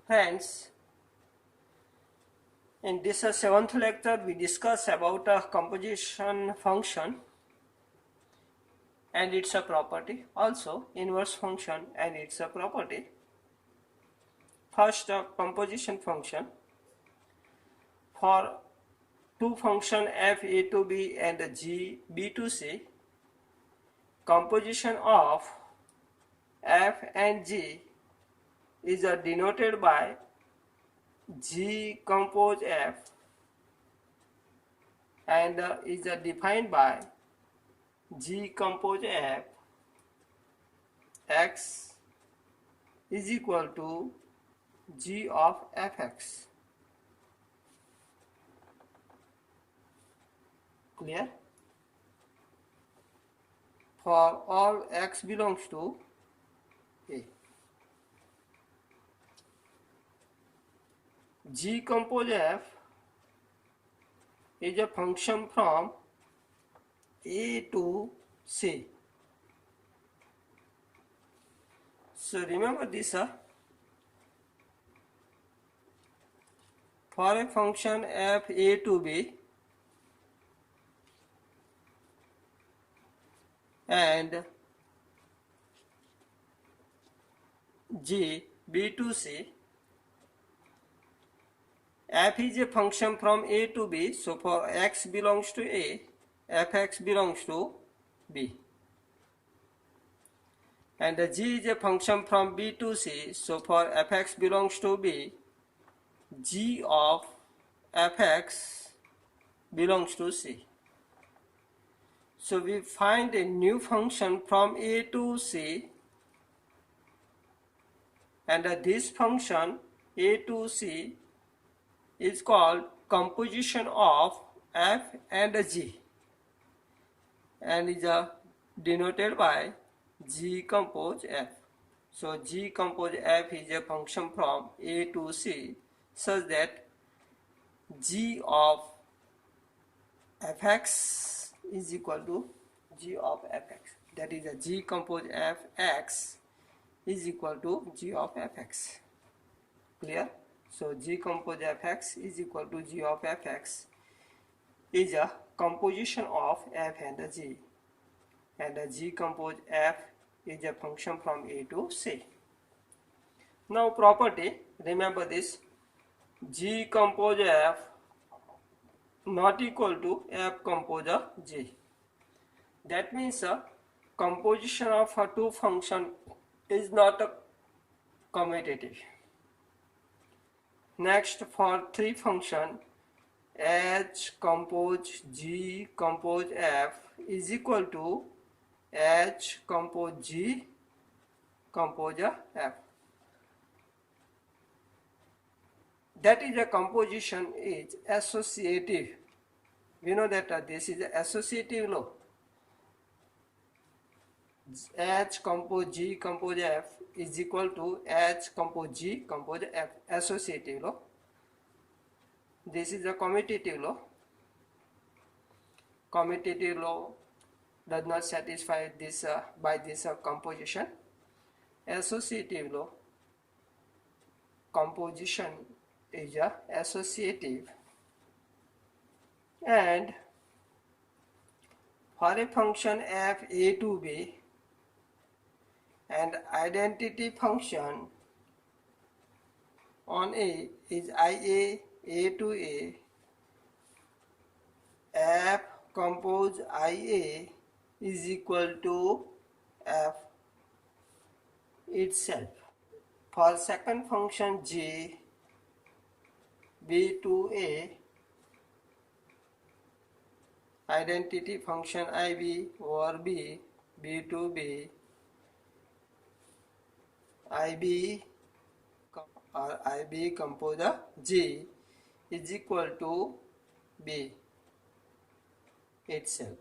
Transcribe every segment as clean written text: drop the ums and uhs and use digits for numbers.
Friends, in this seventh lecture we discuss about a composition function and its a property, also inverse function and its a property. First, composition function. For two function f a to b and g b to c, composition of f and g is denoted by g compose f and is defined by g compose f x is equal to g of fx. Clear? For all x belongs to a, g compose f is a function from a to c. So remember this, for a function f a to b and g b to c, f is a function from a to b, so for x belongs to a, fx belongs to b. And g is a function from b to c, so for fx belongs to b, g of fx belongs to c. So we find a new function from a to c, and this function a to c is called composition of f and g and is denoted by g compose f. So g compose f is a function from a to c such that g of fx is equal to g of fx. That is a g compose fx is equal to g of fx. Clear? So g compose fx is equal to g of fx is a composition of f and g, and g compose f is a function from a to c. Now property, remember this, g compose f not equal to f compose g. That means composition of two function is not commutative. Next, for three function h compose g compose f is equal to h compose g compose f. That is a composition is associative. We know that this is associative law. H compose g compose f is equal to h compose g compose f, associative law. This is a commutative law. Commutative law does not satisfy this by this composition. Associative law, composition is associative, and for a function f a to b and identity function on a is ia a to a, f compose ia is equal to f itself. For second function g b to a, identity function ib over b, b to b, ib or ib compose g is equal to b itself.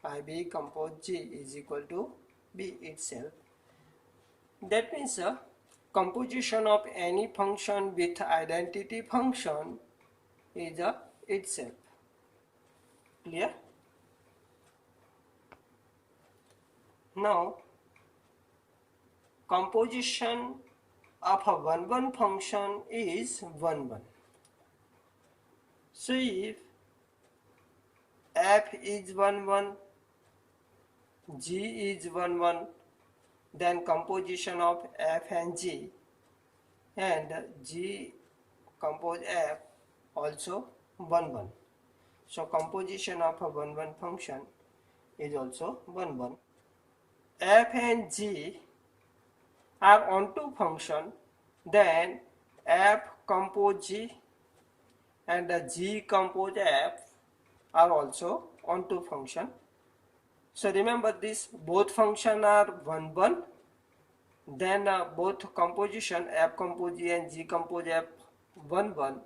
ib compose g is equal to b itself. That means composition of any function with identity function is itself. Clear? Now composition of a 1 1 function is 1 1. So if f is 1 1, g is 1 1, then composition of f and g and g compose f also 1 1. So composition of a 1 1 function is also 1 1. F and g are onto function, then f compose g and g compose f are also onto function. So remember this, both function are 1 1, then both composition f compose g and g compose f 1 1.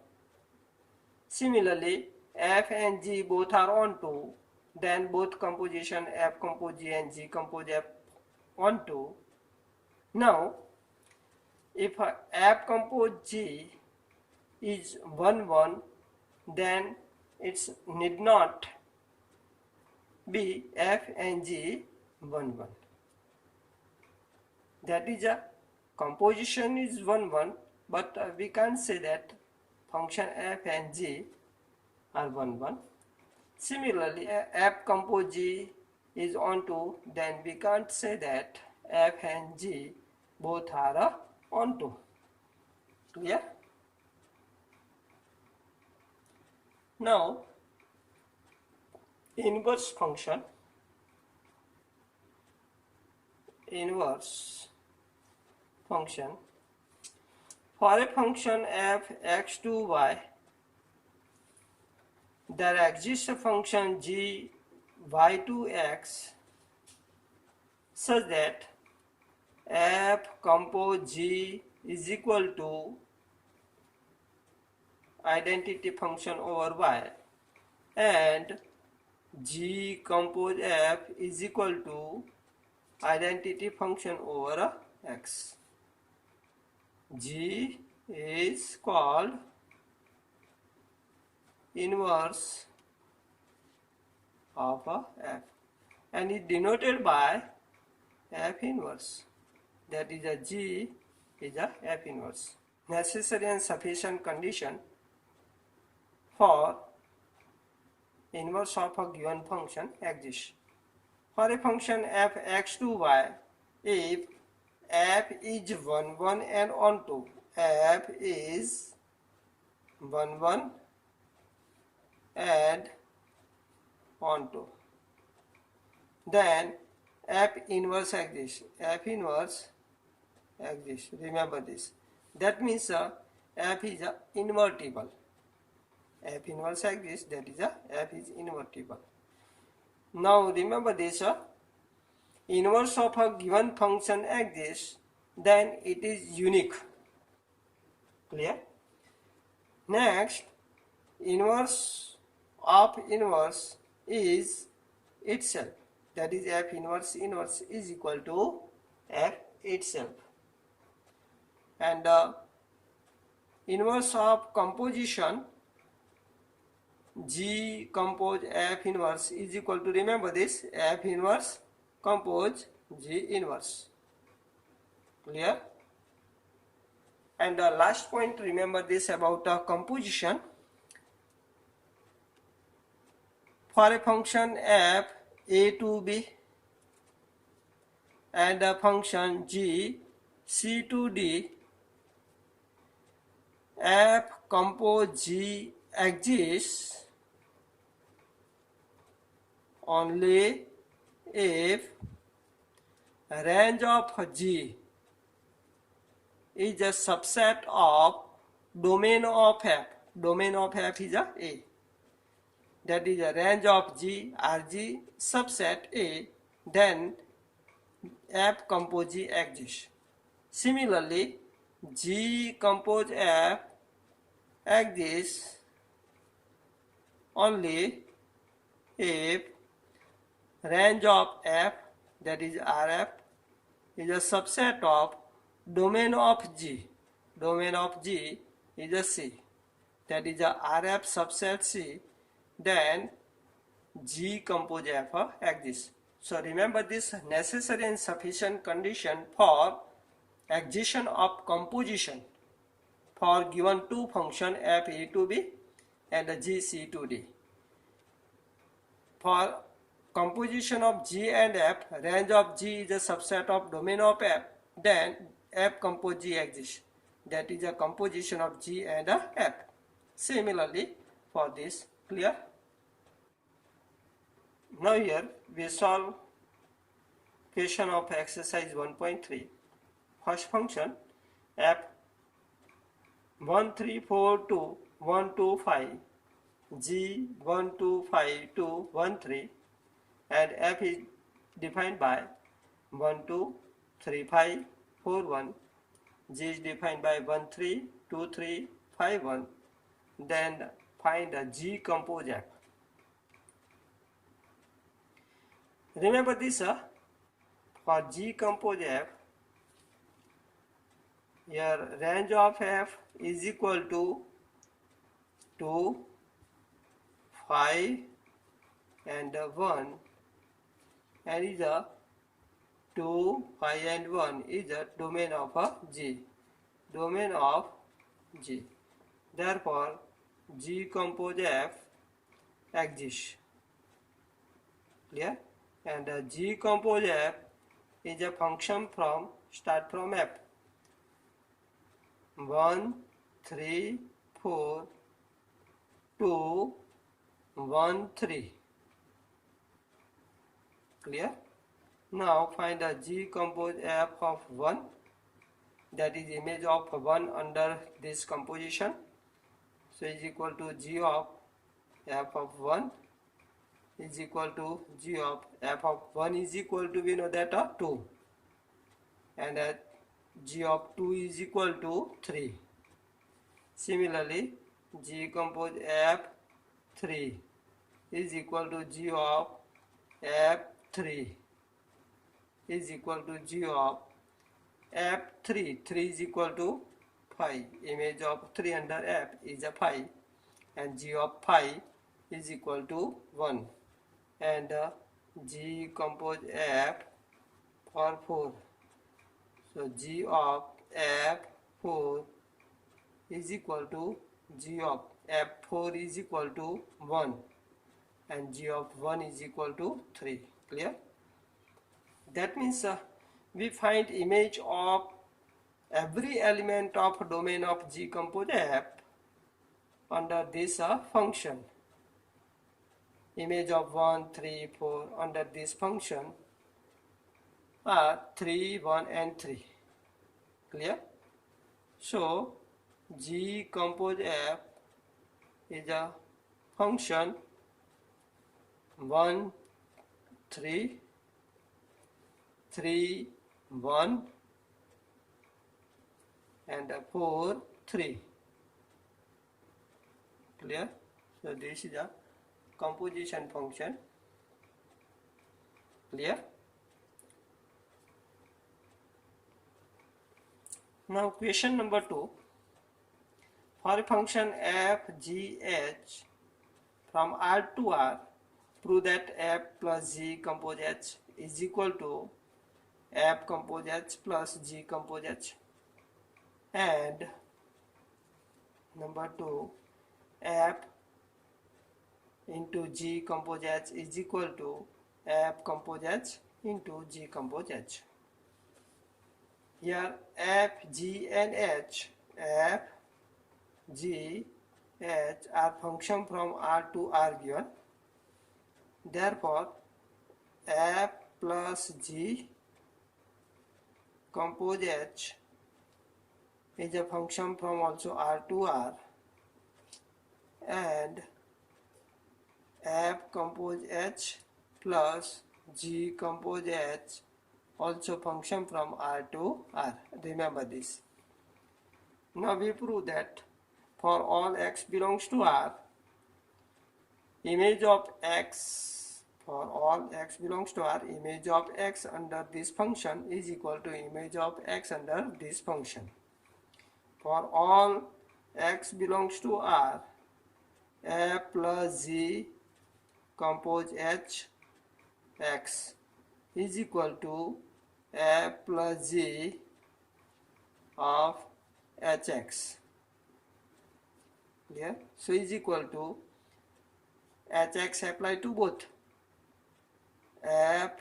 Similarly, f and g both are onto, then both composition f compose g and g compose f onto. Now, if f compose g is 1 1, then it need not be f and g 1 1. That is a composition is 1 1, but we can't say that function f and g are 1 1. Similarly, f compose g is onto, then we can't say that f and g both are onto. Clear? Now, inverse function. For a function f x2y, there exists a function g y2x such that f compose g is equal to identity function over y and g compose f is equal to identity function over x. G is called inverse of f and is denoted by f inverse. That is a G is a f inverse. Necessary and sufficient condition for inverse of a given function exists. For a function f x2y, if f is 1 1 and onto, f is 1 1 and onto, then f inverse exists. F inverse exists. Remember this. That means f is invertible. F inverse exists. That is f is invertible. Now remember this. Inverse of a given function exists, then it is unique. Clear? Next, inverse of inverse is itself. That is f inverse is equal to f itself. And inverse of composition g compose f inverse is equal to, remember this, f inverse compose g inverse. Clear? And the last point, remember this about composition. For a function f a to b and a function g c to d, f compose g exists only if range of g is a subset of domain of f. Domain of f is a. That is a range of g Rg subset a, then f compose g exists. Similarly, g compose f exists only if range of f, that is Rf, is a subset of domain of g. Domain of g is a C. That is a Rf subset C. Then G compose f exists. So remember this necessary and sufficient condition for addition of composition for given two function f a to b and g c to d. For composition of g and f, range of g is a subset of domain of f, then f compose g exists. That is a composition of g and f. Similarly, for this, clear? Now here we solve question of exercise 1.3. First function f 1 3 4 2 1 2 5 g 1 2 5 2 1 3 and f is defined by 1 2 3 5 4 1, g is defined by 1 3 2 3 5 1. Then find the g compose f. Remember this, for g compose f, your range of f is equal to 2, 5 and 1, and is a 2, 5 and 1 is a domain of g. Domain of g. Therefore, g compose f exists. Clear? And g compose f is a function from start from f 1 3 4 2 1 3. Clear? Now find the g compose f of 1, that is image of 1 under this composition. So is equal to g of f of 1 is equal to g of f of 1 is equal to, we know that 2, and g of 2 is equal to 3. Similarly, g compose f 3 is equal to g of f 3 is equal to g of f3. 3 is equal to 5. Image of 3 under f is a 5, and g of 5 is equal to 1. And g compose f for 4. So g of f4 is equal to g of f4 is equal to 1, and g of 1 is equal to 3. Clear? That means we find image of every element of domain of g compose f under this function. Image of 1 3 4 under this function are 3 1 and 3. Clear? So g compose f is a function 1 3 3 1 and 4 3. Clear? So this is a composition function. Clear? Now question number 2. For a function f g h from R to R, prove that f plus g compose h is equal to f compose h plus g compose h. And number 2, f into g compose h is equal to f compose h into g compose h. Here f, g and h, f, g, h are function from R to R given. Therefore, f plus g compose h is a function from also R to R, and f compose h plus g compose h also function from R to R. Remember this. Now we prove that for all x belongs to R, image of x, for all x belongs to R, image of x under this function is equal to image of x under this function. For all x belongs to R, f plus g compose h x is equal to f plus g of hx. Clear? So is equal to hx apply to both f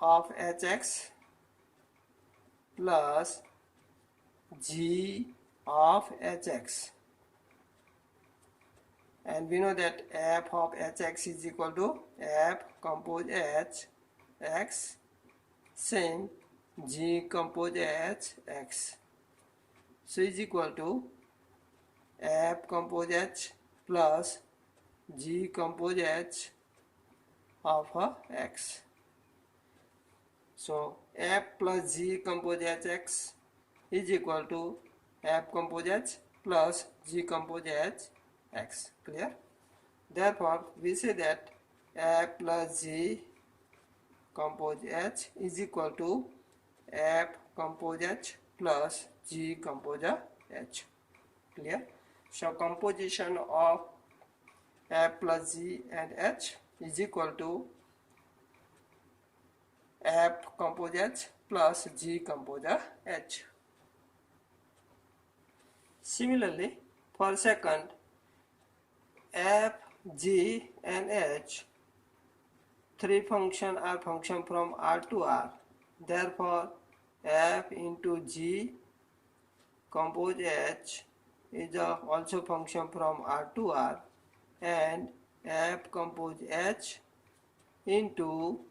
of hx plus g of hx, and we know that f of hx is equal to f compose h x, same g compose h x. So is equal to f compose h plus g compose h of x. So f plus g compose hx is equal to f compose h plus g compose h x. Clear? Therefore, we say that f plus g compose h is equal to f compose h plus g compose h. Clear? So composition of f plus g and h is equal to f compose h plus g compose h. Similarly, for second, f, g and h, three functions are function from R to R. Therefore, f into g compose h is also function from R to R, and f compose h into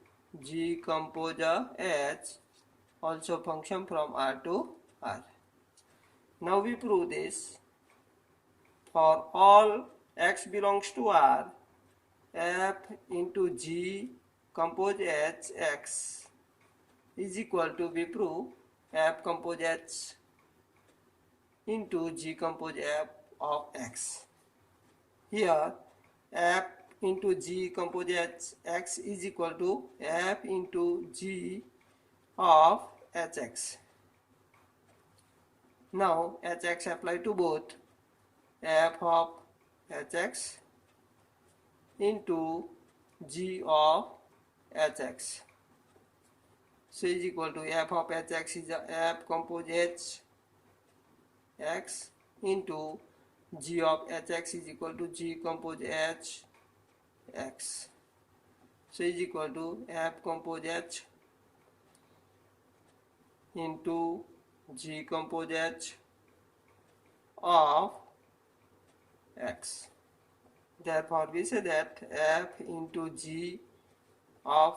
g compose h also function from R to R. Now we prove this. For all x belongs to R, f into g compose h x is equal to, we prove, f compose h into g compose f of x. Here f into g compose h x is equal to f into g of hx. Now hx apply to both f of hx into g of hx. So is equal to f of hx is f compose h x into g of hx is equal to g compose h x. So is equal to f compose h into g compose h of x. Therefore, we say that f into g of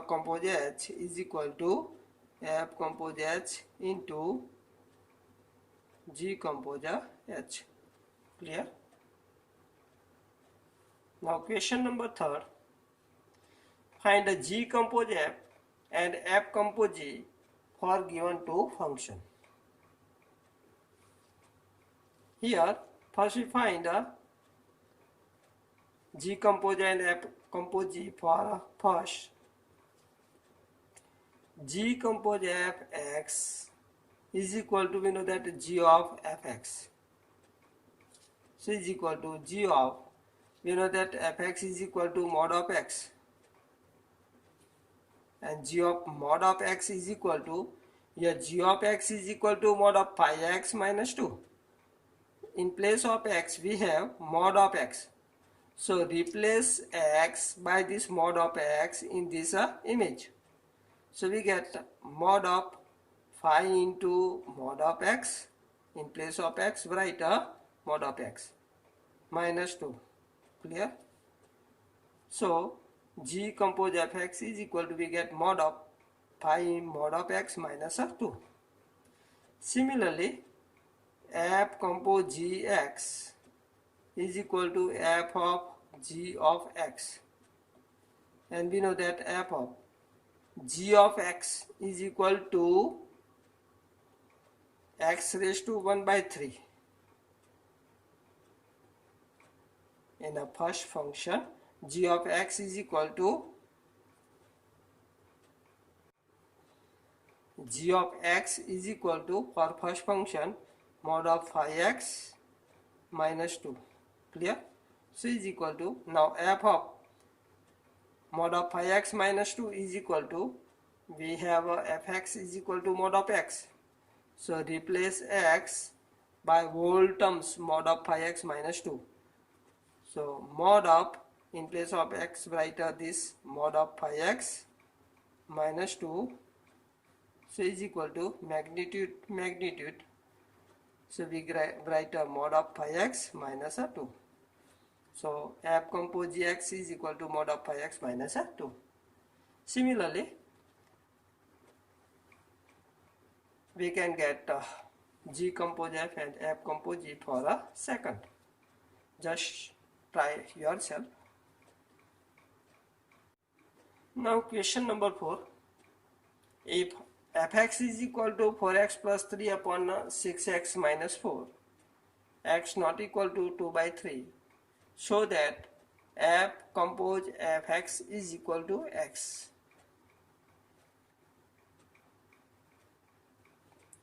compose h is equal to f compose h into g compose h. Clear? Now question number third. Find the g compose f and f compose g for given two function. Here first we find g compose and f compose g for first. G compose f x is equal to, we know that g of fx. So is equal to g of, we know that fx is equal to mod of x, and g of mod of x is equal to, here g of x is equal to mod of pi x minus 2. In place of x we have mod of x. So replace x by this mod of x in this image. So we get mod of phi into mod of x. In place of x write mod of x minus 2. Clear? So g compose fx is equal to, we get mod of phi mod of x minus 2. Similarly, f compose gx is equal to f of g of x, and we know that f of g of x is equal to x raised to 1 by 3. In the first function, g of x is equal to for first function mod of phi x minus 2. Clear? So is equal to, now f of mod of phi x minus 2 is equal to, we have fx is equal to mod of x. So replace x by whole terms mod of phi x minus 2. So mod of, in place of x write this mod of phi x minus 2, so is equal to magnitude. So we write a mod of phi x minus 2. So f compose gx is equal to mod of phi x minus 2. Similarly, we can get g compose f and f compose g for a second. Just try yourself. Now question number 4. If fx is equal to 4x plus 3 upon 6x minus 4, x not equal to 2 by 3, show that f compose fx is equal to x.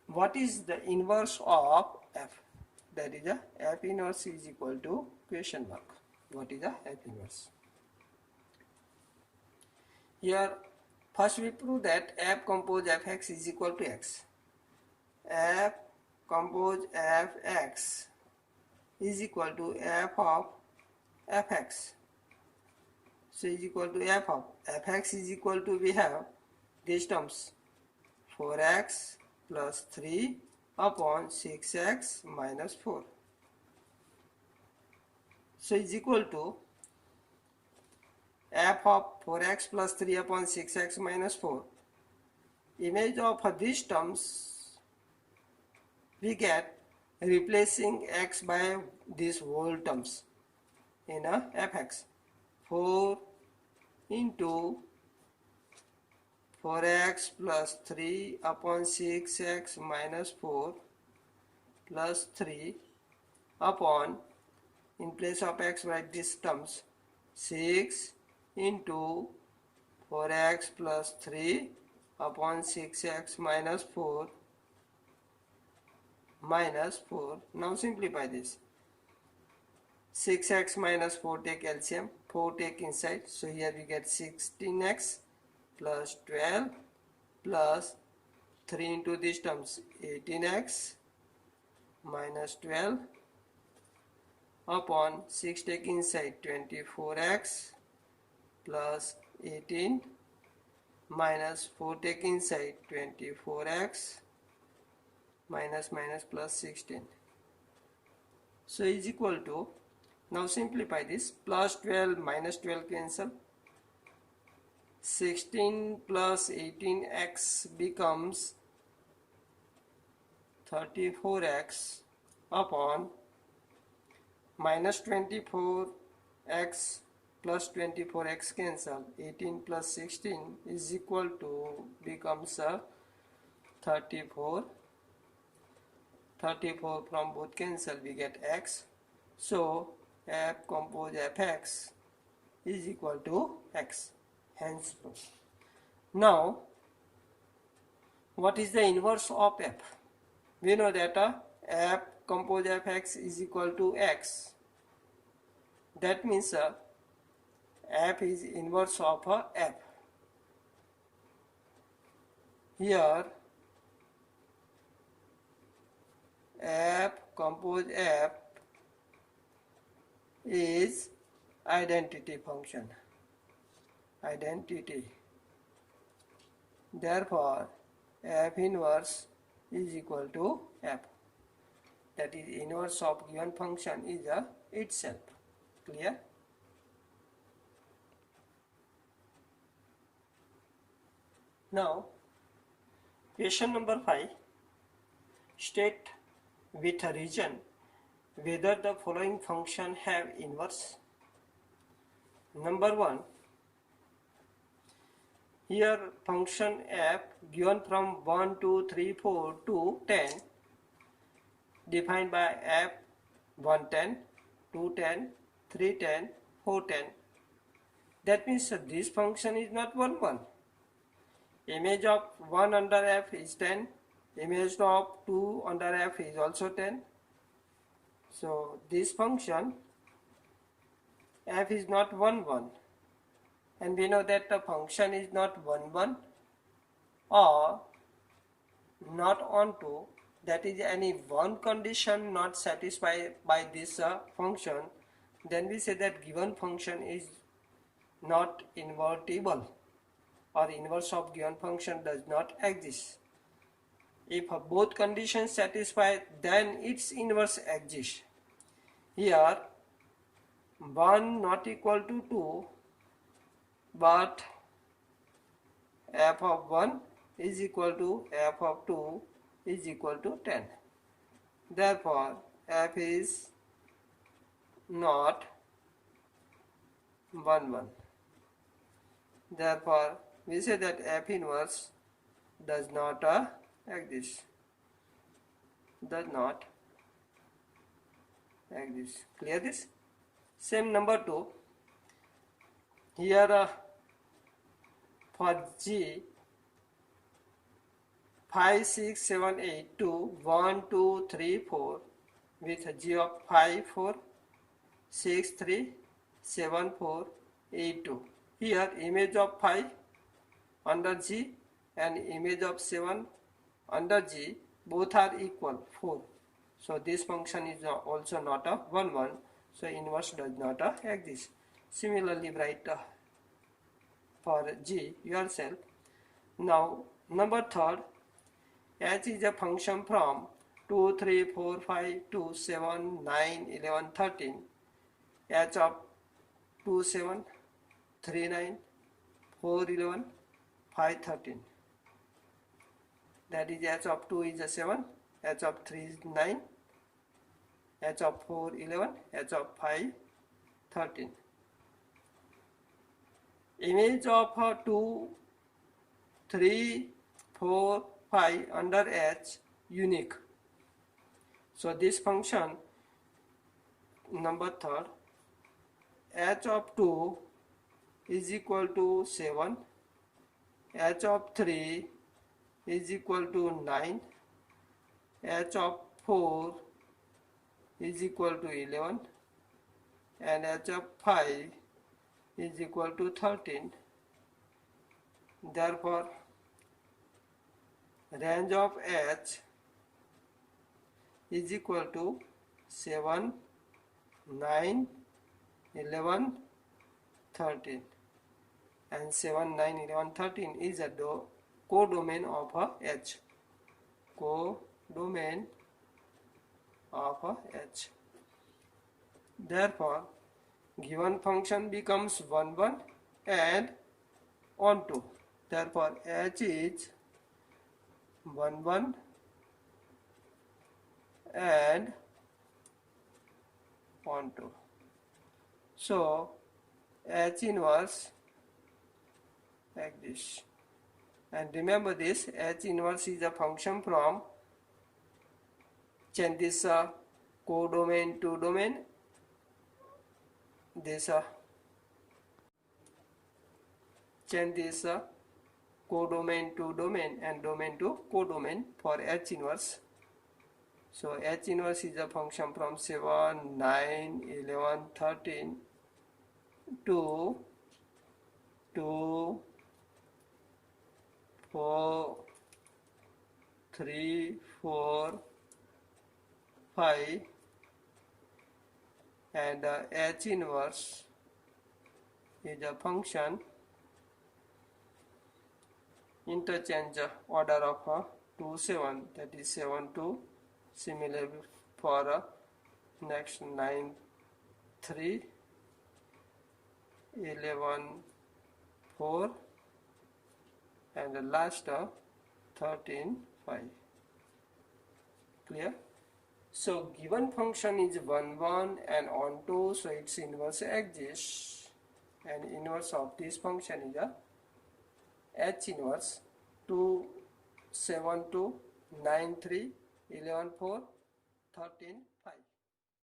What is the inverse of f? That is a f inverse is equal to question mark. What is a f inverse? Here first we prove that f compose fx is equal to x. F compose fx is equal to f of fx. So is equal to f of fx is equal to, we have these terms, 4x plus 3 upon 6x minus 4. So is equal to f of 4x plus 3 upon 6x minus 4. Image of these terms we get replacing x by these whole terms in a fx. 4 into 4x plus 3 upon 6x minus 4 plus 3 upon, in place of x write these terms, 6 into 4x plus 3 upon 6x minus 4 minus 4. Now simplify this. 6x minus 4 take LCM, 4 take inside, so here we get 16x plus 12 plus 3 into these terms, 18x minus 12 upon 6 take inside, 24x plus 18 minus 4 take inside, 24x minus plus 16. So is equal to, now simplify this, plus 12 minus 12 cancel, 16 plus 18x becomes 34x upon minus 24x plus 24x cancel, 18 plus 16 is equal to, becomes 34. 34 from both cancel, we get x. So f compose fx is equal to x. Hence, now what is the inverse of f? We know that f compose fx is equal to x. That means f is inverse of f. Here f compose f is identity function. Identity. Therefore, f inverse is equal to f. That is, inverse of given function is itself. Clear? Now, question number 5. State with a region whether the following function have inverse. Number 1. Here function f given from 1, 2, 3, 4 to 10, defined by f 110, 210, 310, 410. That means this function is not 1, 1. Image of 1 under f is 10. Image of 2 under f is also 10. So this function f is not 1, 1. And we know that the function is not 1, 1 or not onto that is any one condition not satisfied by this function, then we say that given function is not invertible, or inverse of given function does not exist. If both conditions satisfied, then its inverse exists. Here 1 not equal to 2, but f of 1 is equal to f of 2 is equal to 10. Therefore f is not 1 1. Therefore we say that f inverse does not exist. Does not exist. Clear this? Same number 2. Here for G 5 6 7 8 2 1 2 3 4 with G of 5 4 6 3 7 4 8 2. Here image of 5 under G and image of 7 under G both are equal 4. So this function is also not a 1 1. So inverse does not exist. Similarly write for G yourself. Now number 3rd, H is a function from 2 3 4 5 2 7 9 11 13. H of 2 7 3 9 4 11 5 13. That is H of 2 is a 7, H of 3 is 9, H of 4 11, H of 5 13. Image of 2 3 4 5 under H unique. So this function number 3rd, H of 2 is equal to 7, H of 3 is equal to 9, H of 4 is equal to 11, and H of 5 is equal to 13. Therefore range of H is equal to 7 9 11 13, and 7 9 11 13 is a codomain of H. Codomain of H. Therefore given function becomes 1 1 and onto. Therefore H is 1 1 and onto. So H inverse like this. And remember this, H inverse is a function from, change this codomain to domain, this change this codomain to domain and domain to codomain for H inverse. So H inverse is a function from 7 9 11 13 to 2 4 3 4 5, and H inverse is a function interchange order of 2 7, that is 7 2. Similarly for next 9 3 11 4 and the last 13 5. Clear? So given function is 1 1 and onto, so its inverse exists, and inverse of this function is a H inverse 2 7 2 9 3 11 4 13